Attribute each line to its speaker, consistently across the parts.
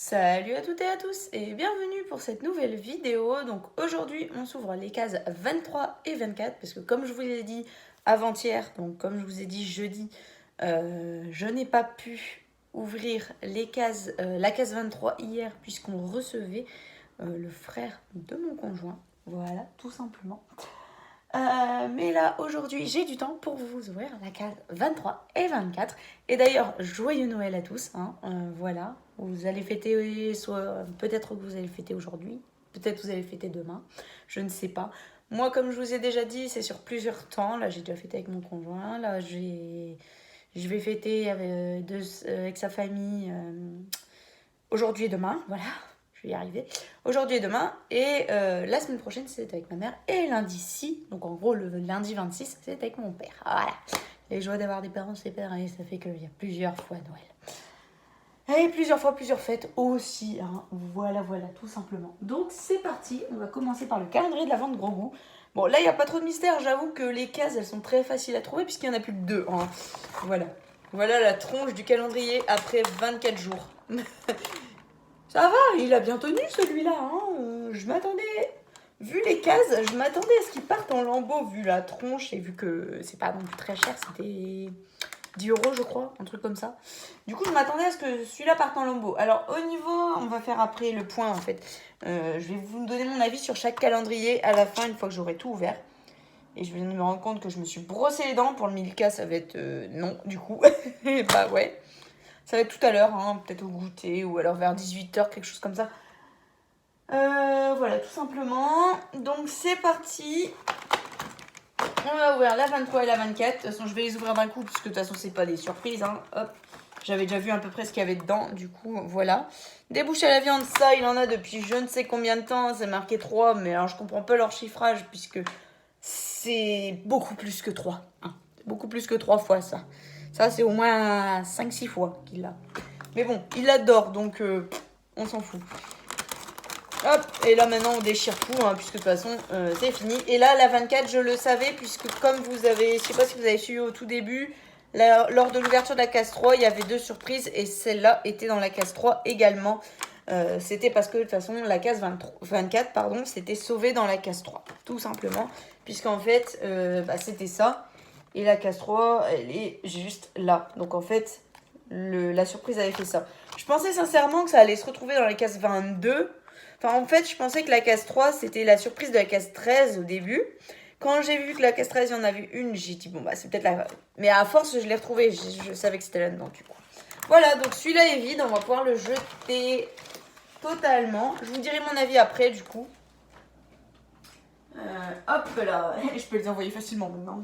Speaker 1: Salut à toutes et à tous et bienvenue pour cette nouvelle vidéo. Donc aujourd'hui on s'ouvre les cases 23 et 24 parce que comme je vous l'ai dit avant-hier, donc comme je vous ai dit jeudi, je n'ai pas pu ouvrir les cases, la case 23 hier puisqu'on recevait le frère de mon conjoint. Voilà, tout simplement. Mais là, aujourd'hui, j'ai du temps pour vous ouvrir la case 23 et 24. Et d'ailleurs, joyeux Noël à tous. Voilà, vous allez fêter, soit peut-être que vous allez fêter aujourd'hui, peut-être que vous allez fêter demain, je ne sais pas. Moi, comme je vous ai déjà dit, c'est sur plusieurs temps. Là, j'ai déjà fêté avec mon conjoint. Là, je vais fêter avec sa famille aujourd'hui et demain. Voilà, je vais y arriver. Aujourd'hui et demain. Et la semaine prochaine, c'est avec ma mère. Et lundi 6, donc en gros, le lundi 26, c'est avec mon père. Voilà. Les joies d'avoir des parents séparés, ça fait qu'il y a plusieurs fois Noël. Et plusieurs fois, plusieurs fêtes aussi. Voilà, tout simplement. Donc, c'est parti. On va commencer par le calendrier de l'Avent de Gros Goût. Bon, là, il n'y a pas trop de mystère. J'avoue que les cases, elles sont très faciles à trouver puisqu'il n'y en a plus que deux. Voilà. Voilà la tronche du calendrier après 24 jours. Ça va, il a bien tenu celui-là. Je m'attendais, vu les cases, je m'attendais à ce qu'il parte en lambeaux vu la tronche et vu que c'est pas non plus très cher, c'était 10 euros je crois, un truc comme ça. Du coup, je m'attendais à ce que celui-là parte en lambeaux. Alors, au niveau, on va faire après le point en fait. Je vais vous donner mon avis sur chaque calendrier à la fin, une fois que j'aurai tout ouvert. Et je vais me rendre compte que je me suis brossé les dents. Pour le Milka, ça va être non, du coup. Bah ouais. Ça va être tout à l'heure, peut-être au goûter ou alors vers 18h, quelque chose comme ça. Voilà, tout simplement. Donc c'est parti. On va ouvrir la 23 et la 24. De toute façon, je vais les ouvrir d'un coup, puisque de toute façon, c'est pas des surprises. Hop. J'avais déjà vu à peu près ce qu'il y avait dedans. Du coup, voilà. Des bouches à la viande, ça, il en a depuis je ne sais combien de temps. C'est marqué 3, mais alors je comprends pas leur chiffrage, puisque c'est beaucoup plus que 3. C'est beaucoup plus que 3 fois, ça. Ça, c'est au moins 5-6 fois qu'il l'a. Mais bon, il l'adore, donc on s'en fout. Hop, et là maintenant on déchire tout, puisque de toute façon c'est fini. Et là, la 24, je le savais, puisque comme vous avez, je sais pas si vous avez suivi au tout début, lors de l'ouverture de la case 3, il y avait 2 surprises, et celle-là était dans la case 3 également. C'était parce que de toute façon, la case 24, pardon, c'était sauvé dans la case 3, tout simplement. Puisqu'en fait, c'était ça. Et la case 3, elle est juste là. Donc en fait, la surprise avait fait ça. Je pensais sincèrement que ça allait se retrouver dans la case 22. Enfin, en fait, je pensais que la case 3, c'était la surprise de la case 13 au début. Quand j'ai vu que la case 13, il y en avait une, j'ai dit, bon, bah, c'est peut-être la... Mais à force, je l'ai retrouvée. Je savais que c'était là-dedans, du coup. Voilà, donc celui-là est vide. On va pouvoir le jeter totalement. Je vous dirai mon avis après, du coup. Hop là. Je peux les envoyer facilement maintenant.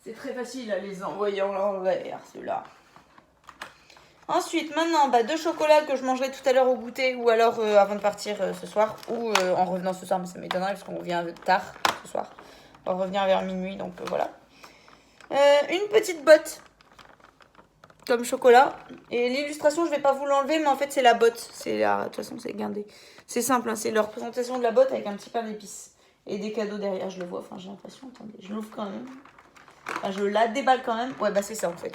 Speaker 1: C'est très facile à les envoyer en l'envers, ceux-là. Ensuite, maintenant, 2 chocolats que je mangerai tout à l'heure au goûter ou alors avant de partir ce soir ou en revenant ce soir, mais ça m'étonnerait parce qu'on revient tard ce soir. On va revenir vers minuit, donc voilà. Une petite botte comme chocolat. Et l'illustration, je vais pas vous l'enlever, mais en fait, c'est la botte. De toute façon, c'est guindé. C'est simple, c'est la représentation de la botte avec un petit pain d'épices. Et des cadeaux derrière, je le vois. Enfin, j'ai l'impression, attendez, je l'ouvre quand même. Enfin, je la déballe quand même. Ouais, c'est ça en fait.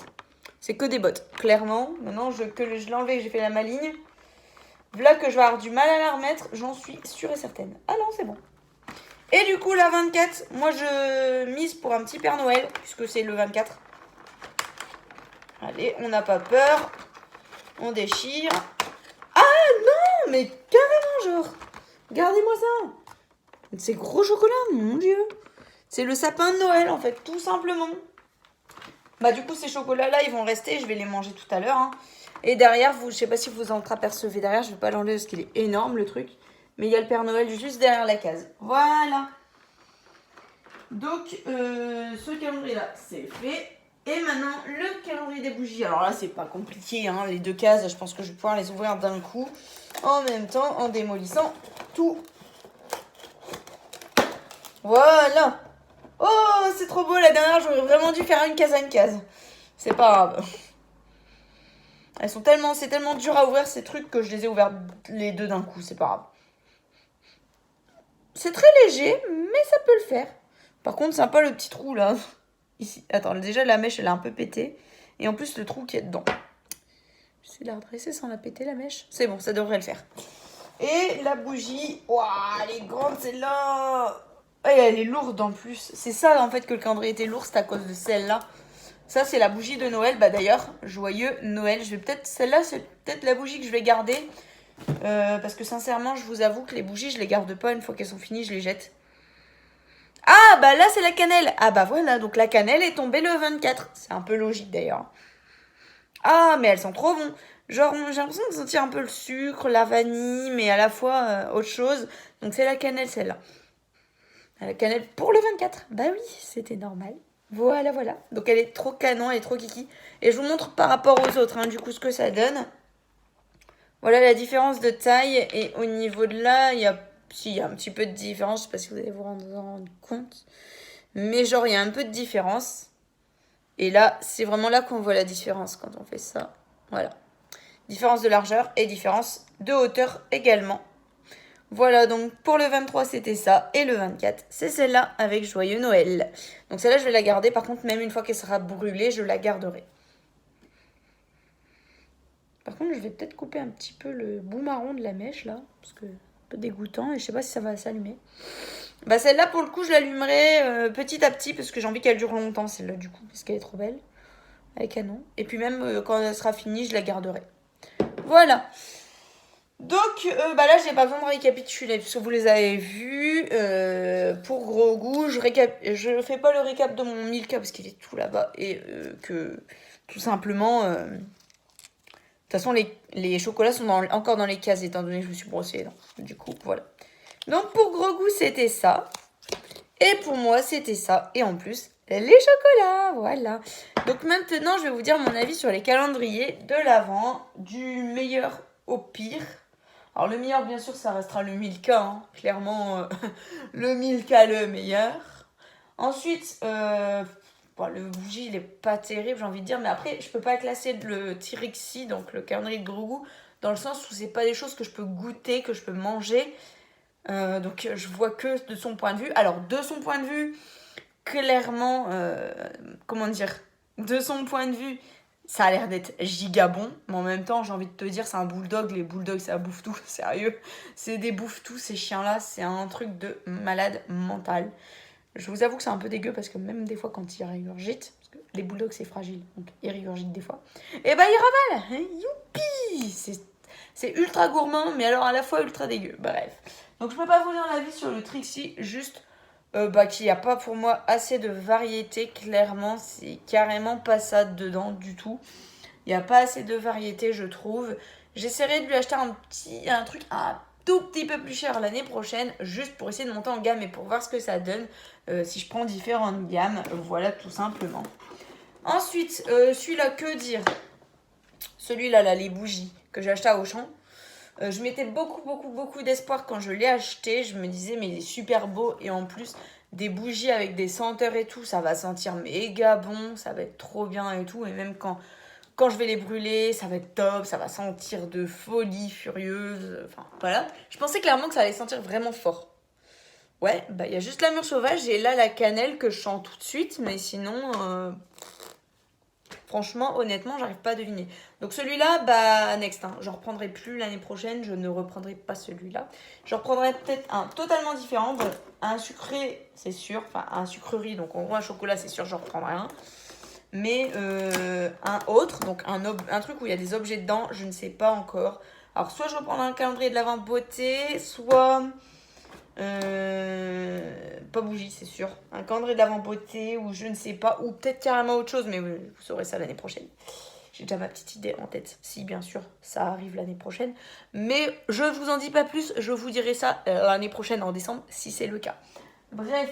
Speaker 1: C'est que des bottes, clairement. Maintenant que je l'ai enlevé, que j'ai fait la maligne. Voilà que je vais avoir du mal à la remettre, j'en suis sûre et certaine. Ah non, c'est bon. Et du coup, la 24, moi je mise pour un petit Père Noël, puisque c'est le 24. Allez, on n'a pas peur. On déchire. Ah non, mais carrément, genre. Regardez-moi ça. C'est gros chocolat, mon Dieu. C'est le sapin de Noël, en fait, tout simplement. Du coup, ces chocolats-là, ils vont rester. Je vais les manger tout à l'heure. Et derrière, je sais pas si vous entreapercevez derrière. Je vais pas l'enlever parce qu'il est énorme, le truc. Mais il y a le Père Noël juste derrière la case. Voilà. Donc, ce calendrier-là, c'est fait. Et maintenant, le calendrier des bougies. Alors là, c'est pas compliqué. Les 2 cases, je pense que je vais pouvoir les ouvrir d'un coup. En même temps, en démolissant tout. Voilà. Oh, c'est trop beau. La dernière, j'aurais vraiment dû faire une case à une case. C'est pas grave. C'est tellement dur à ouvrir ces trucs que je les ai ouverts les 2 d'un coup. C'est pas grave. C'est très léger, mais ça peut le faire. Par contre, sympa le petit trou là. Ici. Attends, déjà la mèche elle est un peu pétée. Et en plus, le trou qui est dedans. essayer de la redresser sans la péter la mèche. C'est bon, ça devrait le faire. Et la bougie, waouh, elle est grande celle-là. Et elle est lourde en plus. C'est ça en fait que le calendrier était lourd, c'est à cause de celle-là. Ça c'est la bougie de Noël. Bah d'ailleurs, joyeux Noël. Je vais peut-être, celle-là c'est peut-être la bougie que je vais garder. Parce que sincèrement, je vous avoue que les bougies, je les garde pas. Une fois qu'elles sont finies, je les jette. Ah bah là c'est la cannelle. Ah bah voilà, donc la cannelle est tombée le 24. C'est un peu logique d'ailleurs. Ah mais elles sont trop bonnes. Genre j'ai l'impression de sentir un peu le sucre, la vanille, mais à la fois autre chose. Donc c'est la cannelle celle-là. La cannelle pour le 24. Bah oui, c'était normal. Voilà, voilà. Donc elle est trop canon, elle est trop kiki. Et je vous montre par rapport aux autres, hein, du coup, ce que ça donne. Voilà la différence de taille. Et au niveau de là, il y a un petit peu de différence. Je sais pas si vous allez vous rendre compte. Mais genre, il y a un peu de différence. Et là, c'est vraiment là qu'on voit la différence quand on fait ça. Voilà. Différence de largeur et différence de hauteur également. Voilà, donc pour le 23, c'était ça. Et le 24, c'est celle-là avec Joyeux Noël. Donc celle-là, je vais la garder. Par contre, même une fois qu'elle sera brûlée, je la garderai. Par contre, je vais peut-être couper un petit peu le bout marron de la mèche, là. Parce que c'est un peu dégoûtant. Et je sais pas si ça va s'allumer. Bah celle-là, pour le coup, je l'allumerai petit à petit. Parce que j'ai envie qu'elle dure longtemps, celle-là, du coup. Parce qu'elle est trop belle. Avec canon. Et puis même, quand elle sera finie, je la garderai. Voilà. Donc bah là j'ai pas besoin de récapituler puisque vous les avez vus. Pour gros goût, je fais pas le récap de mon Milka parce qu'il est tout là-bas et que tout simplement de toute façon les chocolats sont encore dans les cases étant donné que je me suis brossée du coup voilà. Donc pour gros goût c'était ça et pour moi c'était ça et en plus les chocolats, voilà. Donc maintenant je vais vous dire mon avis sur les calendriers de l'Avent du meilleur au pire. Alors le meilleur, bien sûr, ça restera le Milka, hein. Clairement, le Milka le meilleur. Ensuite, le bougie, il est pas terrible, j'ai envie de dire. Mais après, je peux pas classer le Tirixi, donc le calendrier de gros goût, dans le sens où c'est pas des choses que je peux goûter, que je peux manger. Donc je vois que de son point de vue. Alors de son point de vue, clairement, comment dire, de son point de vue, ça a l'air d'être giga bon, mais en même temps, j'ai envie de te dire, c'est un bulldog. Les bulldogs, ça bouffe tout, sérieux. C'est des bouffe-tout, ces chiens-là. C'est un truc de malade mental. Je vous avoue que c'est un peu dégueu parce que même des fois, quand ils régurgitent, parce que les bulldogs, c'est fragile, donc ils régurgitent des fois, et bah ils ravalent. Youpi! C'est ultra gourmand, mais alors à la fois ultra dégueu. Bref. Donc je peux pas vous dire l'avis sur le Trixie, juste qu'il n'y a pas pour moi assez de variété, clairement, c'est carrément pas ça dedans du tout. Il n'y a pas assez de variété, je trouve. J'essaierai de lui acheter un truc un tout petit peu plus cher l'année prochaine, juste pour essayer de monter en gamme et pour voir ce que ça donne si je prends différentes gammes. Voilà, tout simplement. Ensuite, celui-là, que dire? Celui-là, là, les bougies que j'ai acheté à Auchan. Je mettais beaucoup d'espoir quand je l'ai acheté. Je me disais, mais il est super beau. Et en plus, des bougies avec des senteurs et tout, ça va sentir méga bon. Ça va être trop bien et tout. Et même quand je vais les brûler, ça va être top. Ça va sentir de folie furieuse. Enfin, voilà. Je pensais clairement que ça allait sentir vraiment fort. Ouais, bah il y a juste la mûre sauvage et là la cannelle que je sens tout de suite. Mais sinon... Franchement, honnêtement, j'arrive pas à deviner. Donc celui-là, bah next. Hein. J'en reprendrai plus l'année prochaine. Je ne reprendrai pas celui-là. Je reprendrai peut-être un totalement différent. Bon, un sucré, c'est sûr. Enfin, un sucrerie. Donc en gros, un chocolat, c'est sûr, j'en reprendrai un. Mais un autre, donc un truc où il y a des objets dedans, je ne sais pas encore. Alors soit je reprendrai un calendrier de l'Avent beauté, soit... pas bougie, c'est sûr. Un calendrier de l'Avent beauté ou je ne sais pas. Ou peut-être carrément autre chose, mais vous saurez ça l'année prochaine. J'ai déjà ma petite idée en tête. Si, bien sûr, ça arrive l'année prochaine. Mais je ne vous en dis pas plus. Je vous dirai ça l'année prochaine en décembre, si c'est le cas. Bref.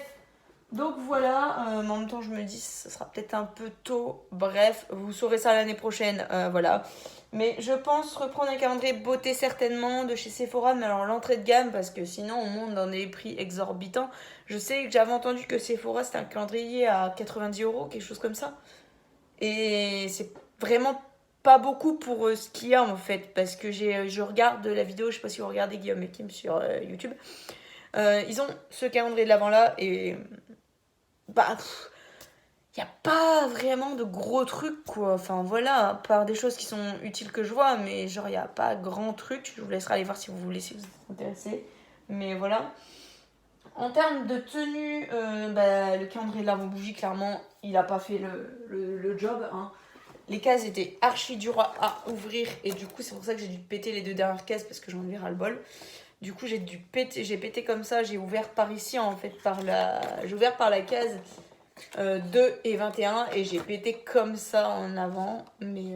Speaker 1: Donc voilà, en même temps je me dis ce sera peut-être un peu tôt. Bref, vous saurez ça l'année prochaine. Voilà. Mais je pense reprendre un calendrier beauté certainement de chez Sephora, mais alors l'entrée de gamme, parce que sinon on monte dans des prix exorbitants. Je sais que j'avais entendu que Sephora c'était un calendrier à 90€, quelque chose comme ça. Et c'est vraiment pas beaucoup pour ce qu'il y a en fait, parce que je regarde la vidéo, je sais pas si vous regardez Guillaume et Kim sur YouTube. Ils ont ce calendrier de l'Avent là et bah il n'y a pas vraiment de gros trucs, quoi. Enfin, voilà, à part des choses qui sont utiles que je vois, mais genre, il n'y a pas grand truc. Je vous laisserai aller voir si vous voulez, si vous êtes intéressé. Mais voilà. En termes de tenue, le calendrier de l'avant-bougie, clairement, il n'a pas fait le job, hein. Les cases étaient archi dures à ouvrir, et du coup, c'est pour ça que j'ai dû péter les 2 dernières cases, parce que j'en ai ras le bol. Du coup, j'ai pété comme ça, j'ai ouvert par ici, en fait, j'ai ouvert par la case 2 et 21 et j'ai pété comme ça en avant. Mais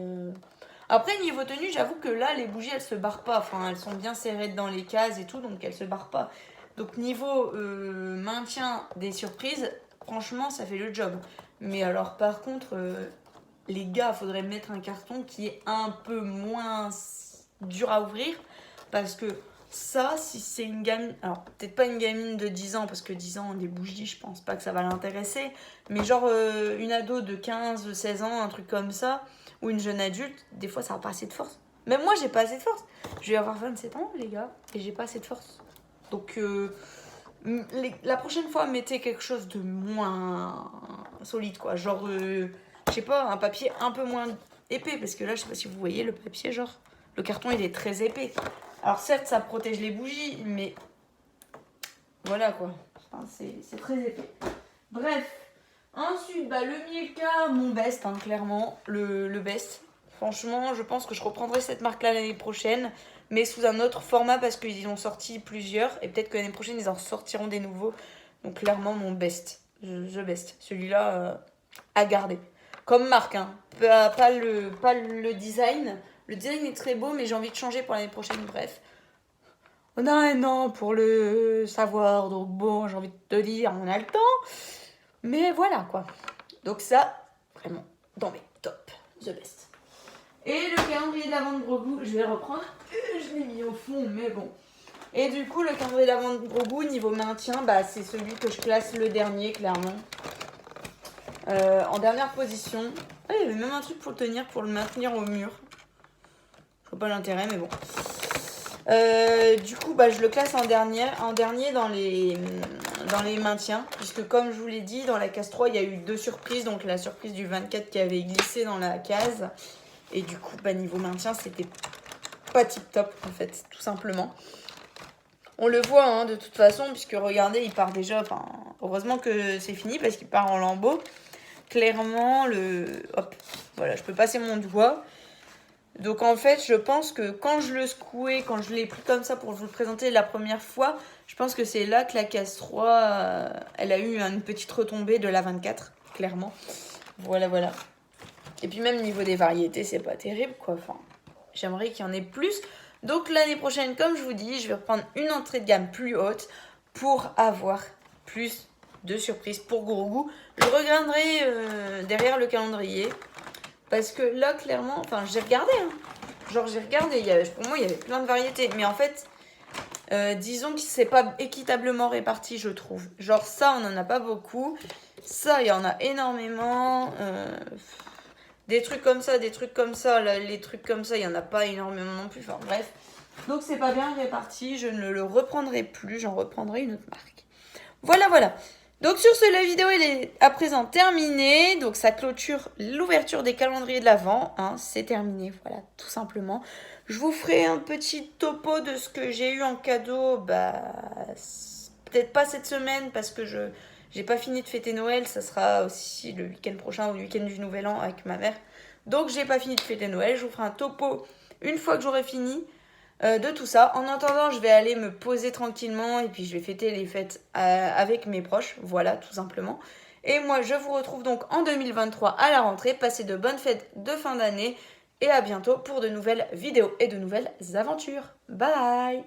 Speaker 1: après, niveau tenue, j'avoue que là, les bougies, elles se barrent pas. Enfin, elles sont bien serrées dans les cases et tout, donc elles se barrent pas. Donc niveau maintien des surprises, franchement, ça fait le job. Mais alors, par contre, les gars, faudrait mettre un carton qui est un peu moins dur à ouvrir. Parce que ça, si c'est une gamine... Alors, peut-être pas une gamine de 10 ans, parce que 10 ans, des bougies, je pense pas que ça va l'intéresser. Mais genre une ado de 15, 16 ans, un truc comme ça, ou une jeune adulte, des fois, ça n'a pas assez de force. Même moi, j'ai pas assez de force. Je vais avoir 27 ans, les gars, et j'ai pas assez de force. Donc, la prochaine fois, mettez quelque chose de moins solide, quoi. Genre, je sais pas, un papier un peu moins épais, parce que là, je sais pas si vous voyez le papier, genre, le carton, il est très épais. Alors, certes, ça protège les bougies, mais voilà, quoi. Enfin, c'est très épais. Bref. Ensuite, le Milka, mon best, hein, clairement, le best. Franchement, je pense que je reprendrai cette marque-là l'année prochaine, mais sous un autre format parce qu'ils ont sorti plusieurs et peut-être que l'année prochaine ils en sortiront des nouveaux. Donc clairement mon best, the best. Celui-là à garder. Comme marque, hein. Pas le design. Le design est très beau, mais j'ai envie de changer pour l'année prochaine. Bref. On a un an pour le savoir, donc bon, j'ai envie de te dire, on a le temps. Mais voilà quoi. Donc ça, vraiment, dans mes top, the best. Et le calendrier de l'avant de gros goût, je vais reprendre. Je l'ai mis au fond, mais bon. Et du coup, le calendrier de l'avant de gros goût, niveau maintien, c'est celui que je classe le dernier, clairement. En dernière position. Ah, il y avait même un truc pour le tenir, pour le maintenir au mur. Je vois pas l'intérêt, mais bon. Du coup, je le classe en dernier dans les maintiens. Puisque comme je vous l'ai dit, dans la case 3, il y a eu 2 surprises. Donc la surprise du 24 qui avait glissé dans la case. Et du coup, niveau maintien, c'était pas tip top, en fait, tout simplement. On le voit, hein, de toute façon, puisque regardez, il part déjà... Enfin, heureusement que c'est fini, parce qu'il part en lambeaux. Clairement, hop, voilà, je peux passer mon doigt. Donc en fait, je pense que quand je le secouais, quand je l'ai pris comme ça pour vous le présenter la première fois, je pense que c'est là que la case 3, elle a eu une petite retombée de la 24, clairement. Voilà. Et puis même niveau des variétés, c'est pas terrible, quoi. Enfin, j'aimerais qu'il y en ait plus. Donc l'année prochaine, comme je vous dis, je vais reprendre une entrée de gamme plus haute pour avoir plus de surprises pour gros goût. Je regarderai derrière le calendrier. Parce que là, clairement, j'ai regardé. Hein. Genre, j'ai regardé. Pour moi, il y avait plein de variétés. Mais en fait, disons que c'est pas équitablement réparti, je trouve. Genre, ça, on n'en a pas beaucoup. Ça, il y en a énormément. Des trucs comme ça. Là, les trucs comme ça, il n'y en a pas énormément non plus. Enfin, bref. Donc, c'est pas bien réparti. Je ne le reprendrai plus. J'en reprendrai une autre marque. Voilà. Donc sur ce, la vidéo elle est à présent terminée. Donc ça clôture l'ouverture des calendriers de l'Avent. Hein, c'est terminé, voilà, tout simplement. Je vous ferai un petit topo de ce que j'ai eu en cadeau. Peut-être pas cette semaine parce que j'ai pas fini de fêter Noël. Ça sera aussi le week-end prochain ou le week-end du Nouvel An avec ma mère. Donc j'ai pas fini de fêter Noël. Je vous ferai un topo une fois que j'aurai fini. De tout ça. En attendant, je vais aller me poser tranquillement et puis je vais fêter les fêtes avec mes proches. Voilà, tout simplement. Et moi, je vous retrouve donc en 2023 à la rentrée. Passez de bonnes fêtes de fin d'année et à bientôt pour de nouvelles vidéos et de nouvelles aventures. Bye!